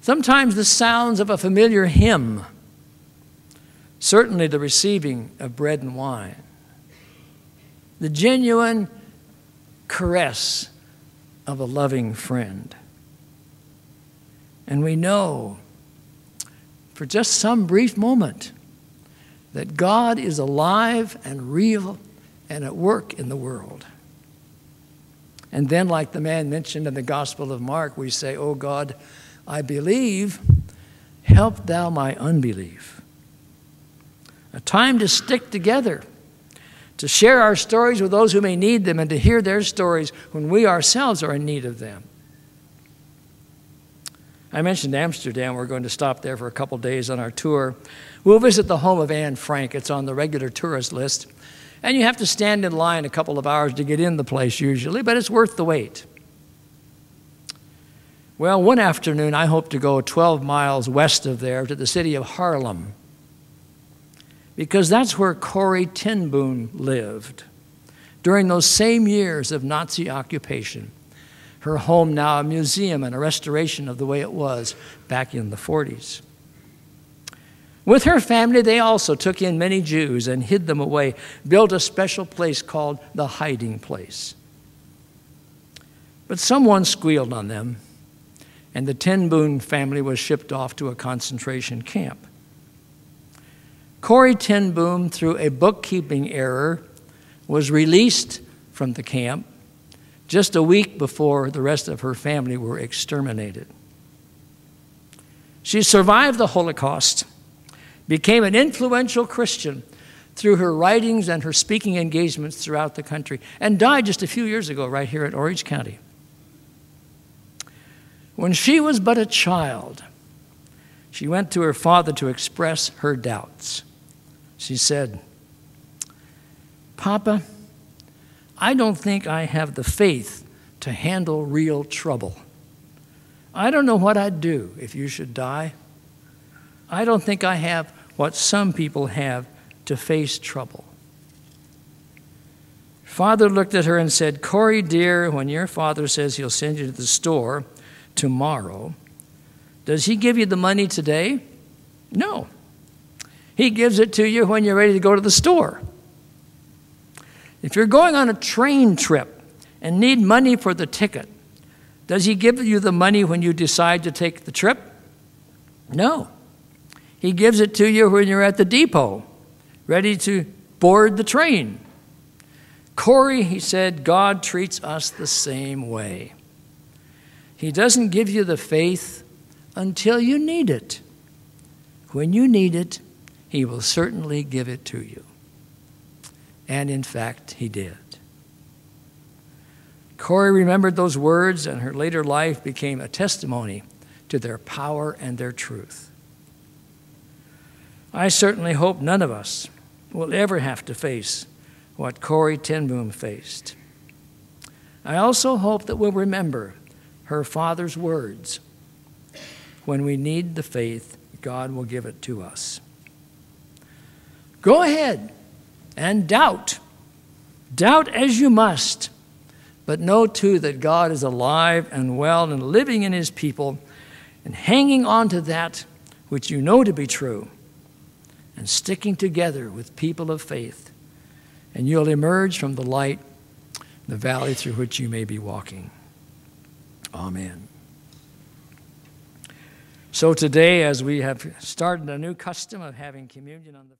Sometimes the sounds of a familiar hymn, certainly the receiving of bread and wine, the genuine caress of a loving friend. And we know for just some brief moment that God is alive and real and at work in the world. And then, like the man mentioned in the Gospel of Mark, we say, "Oh God, I believe, help thou my unbelief." A time to stick together, to share our stories with those who may need them, and to hear their stories when we ourselves are in need of them. I mentioned Amsterdam. We're going to stop there for a couple days on our tour. We'll visit the home of Anne Frank. It's on the regular tourist list. And you have to stand in line a couple of hours to get in the place usually, but it's worth the wait. Well, one afternoon I hope to go 12 miles west of there to the city of Haarlem, because that's where Corrie ten Boom lived during those same years of Nazi occupation. Her home now a museum and a restoration of the way it was back in the 40s. With her family, they also took in many Jews and hid them away, built a special place called the hiding place. But someone squealed on them, and the ten Boom family was shipped off to a concentration camp. Corrie ten Boom, through a bookkeeping error, was released from the camp just a week before the rest of her family were exterminated. She survived the Holocaust, became an influential Christian through her writings and her speaking engagements throughout the country, and died just a few years ago right here in Orange County. When she was but a child, she went to her father to express her doubts. She said, "Papa, I don't think I have the faith to handle real trouble. I don't know what I'd do if you should die. I don't think I have what some people have to face trouble." Father looked at her and said, "Corrie, dear, when your father says he'll send you to the store tomorrow, does he give you the money today? No. He gives it to you when you're ready to go to the store. If you're going on a train trip and need money for the ticket, does he give you the money when you decide to take the trip? No. He gives it to you when you're at the depot, ready to board the train. Corrie," he said, "God treats us the same way. He doesn't give you the faith until you need it. When you need it, he will certainly give it to you." And in fact, he did. Corrie remembered those words, and her later life became a testimony to their power and their truth. I certainly hope none of us will ever have to face what Corrie ten Boom faced. I also hope that we'll remember her father's words. When we need the faith, God will give it to us. Go ahead and doubt. Doubt as you must, but know too that God is alive and well and living in his people and hanging on to that which you know to be true and sticking together with people of faith, and you'll emerge from the light, the valley through which you may be walking. Amen. So today, as we have started a new custom of having communion on the